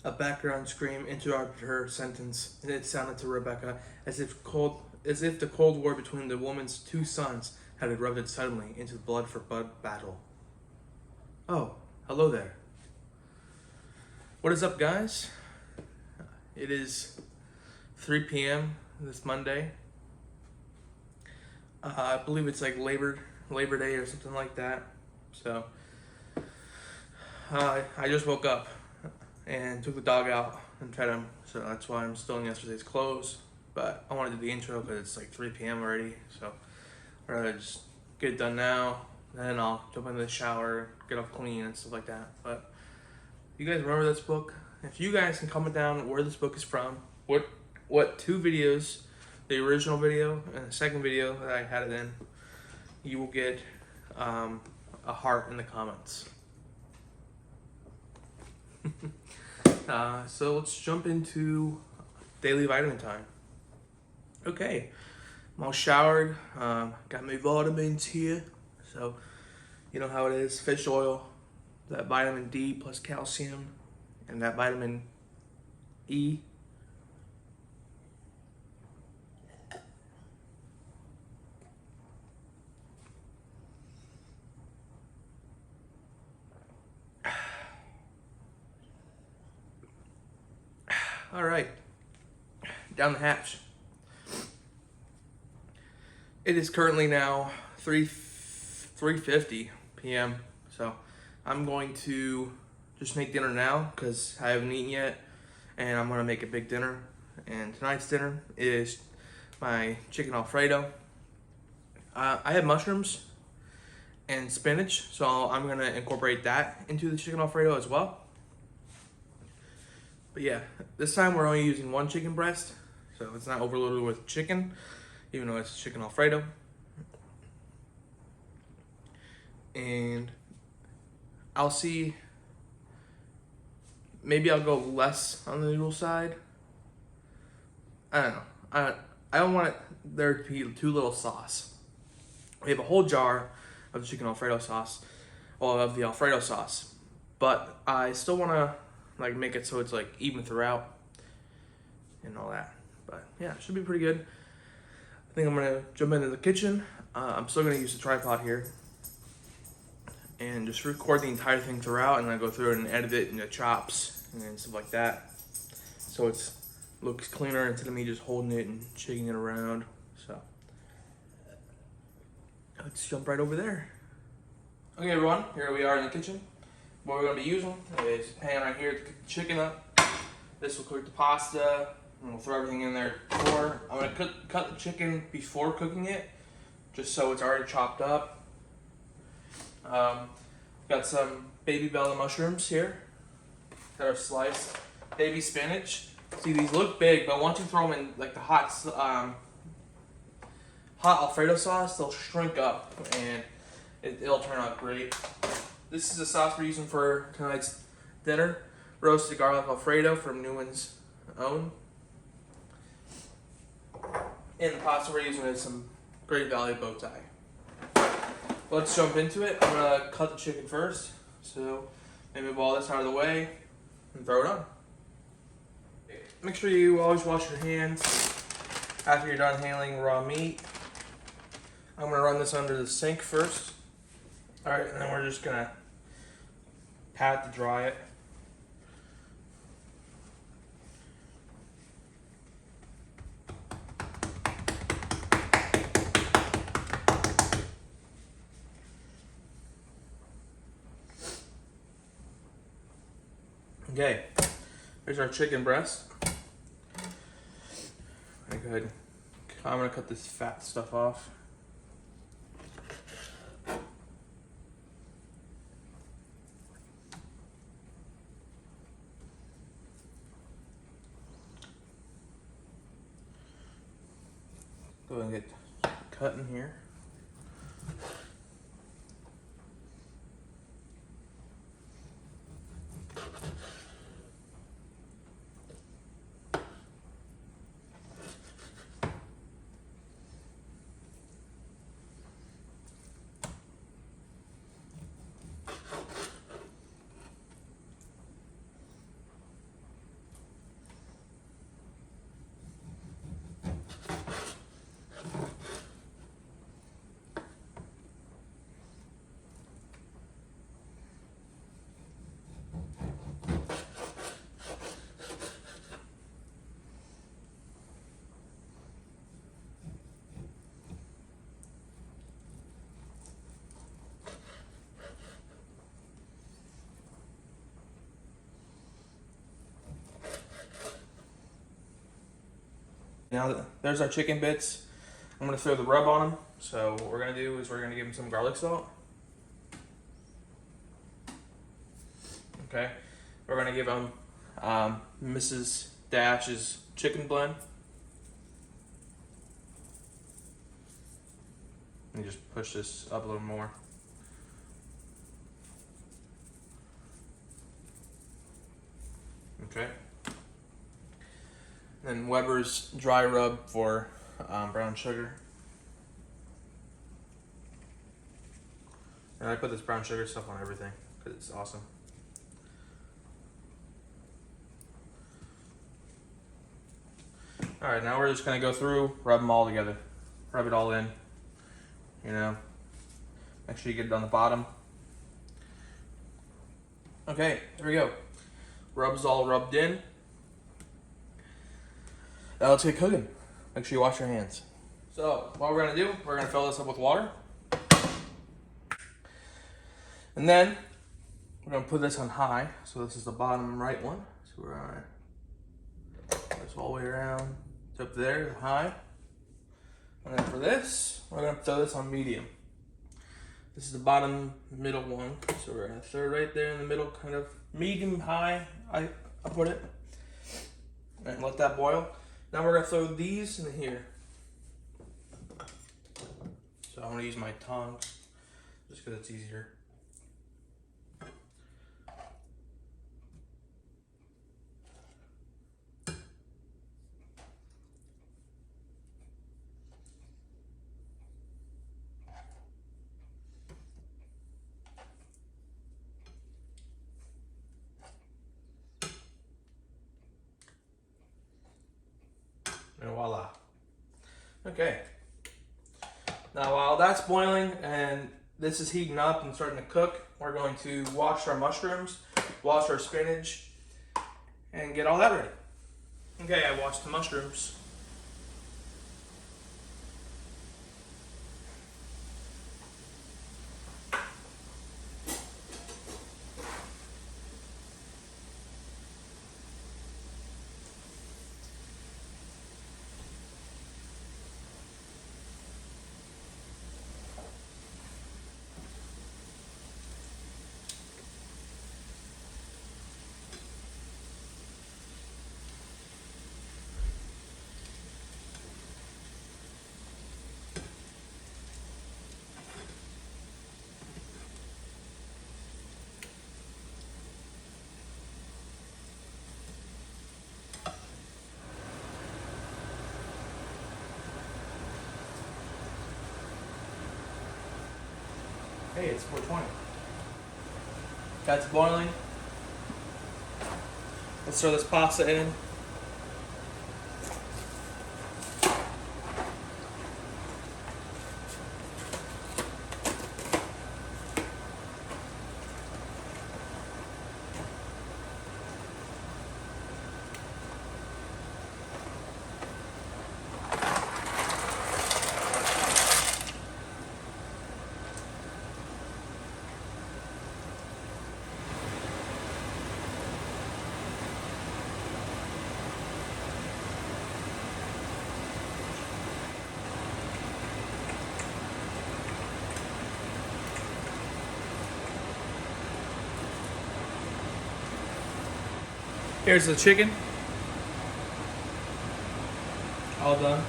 A background scream interrupted her sentence, and it sounded to Rebecca as if the Cold War between the woman's two sons had erupted suddenly into the blood for blood battle. Oh, hello there. What is up, guys? It is 3 p.m. this Monday. I believe it's like Labor Day or something like that. So I just woke up and took the dog out and fed him. So that's why I'm still in yesterday's clothes. But I want to do the intro because it's like 3 p.m. already. So I'd rather just get it done now. Then I'll jump into the shower, get off clean and stuff like that. But you guys remember this book? If you guys can comment down where this book is from, what two videos, the original video and the second video that I had it in, you will get a heart in the comments. So let's jump into daily vitamin time. Okay, I'm all showered, got my vitamins here. So you know how it is, fish oil, that vitamin D plus calcium, and that vitamin E. All right, down the hatch. It is currently now 3:50 p.m. So I'm going to just make dinner now because I haven't eaten yet, and I'm gonna make a big dinner. And tonight's dinner is my chicken Alfredo. I have mushrooms and spinach, so I'm gonna incorporate that into the chicken Alfredo as well. But yeah, this time we're only using one chicken breast, so it's not overloaded with chicken, even though it's chicken Alfredo. And I'll see, maybe I'll go less on the noodle side. I don't know. I don't want there to be too little sauce. We have a whole jar of the chicken Alfredo sauce, well, of the Alfredo sauce, but I still want to like make it so it's like even throughout and all that. But yeah, it should be pretty good. I think I'm gonna jump into the kitchen. I'm still gonna use the tripod here and just record the entire thing throughout, and then go through it and edit it into chops and stuff like that, so it looks cleaner instead of me just holding it and shaking it around. So let's jump right over there. Okay, everyone, here we are in the kitchen. What we're gonna be using is a pan right here to cook the chicken up. This will cook the pasta, and we'll throw everything in there before. I'm gonna cut the chicken before cooking it, just so it's already chopped up. Got some baby bella mushrooms here that are sliced. Baby spinach. See, these look big, but once you throw them in like the hot Alfredo sauce, they'll shrink up and it'll turn out great. This is the sauce we're using for tonight's dinner. Roasted garlic Alfredo from Newman's Own. And the pasta we're using is some Great Valley bow tie. Let's jump into it. I'm gonna cut the chicken first. So maybe move all this out of the way and throw it on. Make sure you always wash your hands after you're done handling raw meat. I'm gonna run this under the sink first. All right, and then we're just gonna pat to dry it. Okay, here's our chicken breast. Very good. I'm gonna cut this fat stuff off. Go ahead and get cut in here. Now there's our chicken bits. I'm gonna throw the rub on them. So what we're gonna do is we're gonna give them some garlic salt. Okay, we're gonna give them Mrs. Dash's chicken blend. And just push this up a little more. Okay. Then Weber's dry rub for brown sugar. And I put this brown sugar stuff on everything because it's awesome. All right, now we're just gonna go through, rub them all together, rub it all in. You know, make sure you get it on the bottom. Okay, there we go. Rub's all rubbed in. Now let's get cooking. Make sure you wash your hands. So what we're gonna do, we're gonna fill this up with water. And then we're gonna put this on high. So this is the bottom right one. So we're gonna put this all the way around to up there, high. And then for this, we're gonna throw this on medium. This is the bottom middle one. So we're gonna throw it right there in the middle, kind of medium high, I put it. And let that boil. Now we're gonna throw these in here. So I'm gonna use my tongs, just because it's easier. And voila. Okay. Now while that's boiling and this is heating up and starting to cook, we're going to wash our mushrooms, wash our spinach, and get all that ready. Okay, I washed the mushrooms. Hey, it's 420. That's boiling. Let's throw this pasta in. Here's the chicken. All done.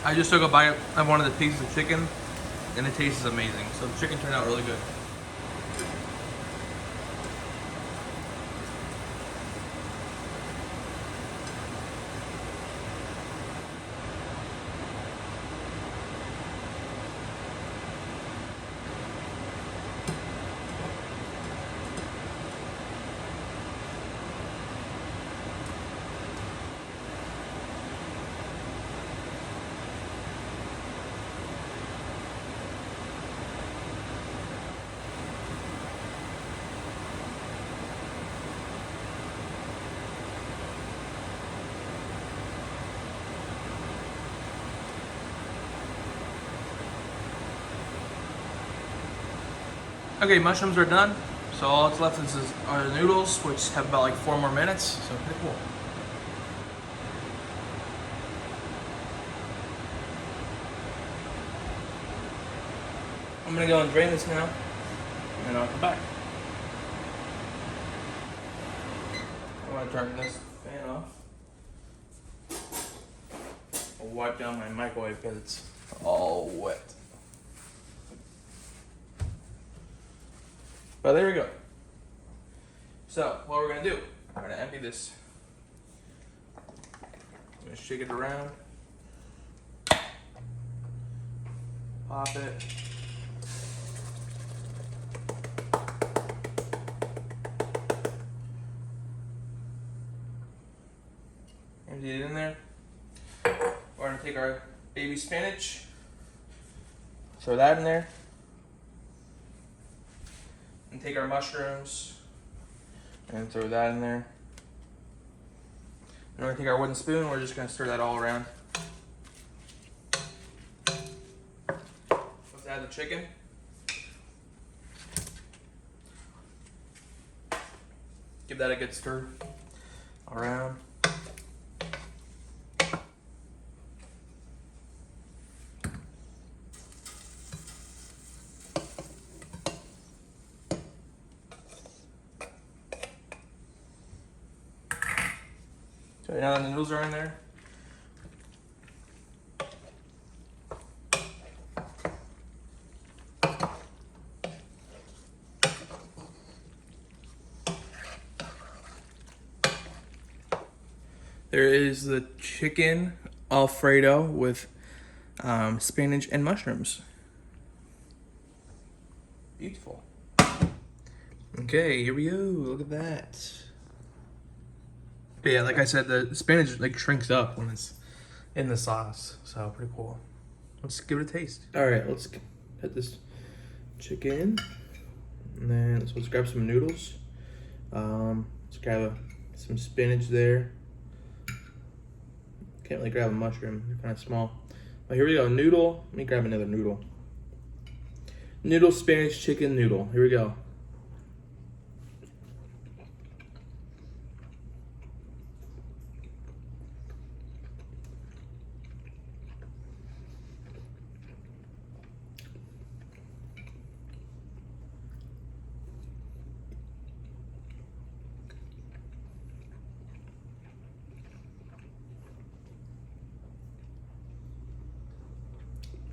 I just took a bite of one of the pieces of chicken and it tastes amazing. So the chicken turned out really good. Okay, mushrooms are done. So all that's left are the noodles, which have about like 4 more minutes. So pretty cool. I'm gonna go and drain this now, and I'll come back. I'm gonna turn this fan off. I'll wipe down my microwave because it's all wet. But there we go. So what we're gonna do, we're gonna empty this. I'm gonna shake it around. Pop it. Empty it in there. We're gonna take our baby spinach, throw that in there, and take our mushrooms and throw that in there. And we're gonna take our wooden spoon, we're just gonna stir that all around. Let's add the chicken. Give that a good stir around. So now the noodles are in there. There is the chicken Alfredo with spinach and mushrooms. Beautiful. Okay, here we go. Look at that. But yeah, like I said, the spinach like shrinks up when it's in the sauce, so pretty cool. Let's give it a taste. All right, let's put this chicken in, and then let's grab some noodles. Let's grab some spinach there. Can't really grab a mushroom; they're kind of small. But here we go, noodle. Let me grab another noodle. Noodle, spinach, chicken, noodle. Here we go.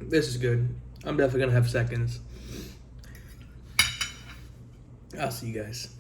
This is good. I'm definitely gonna have seconds. I'll see you guys.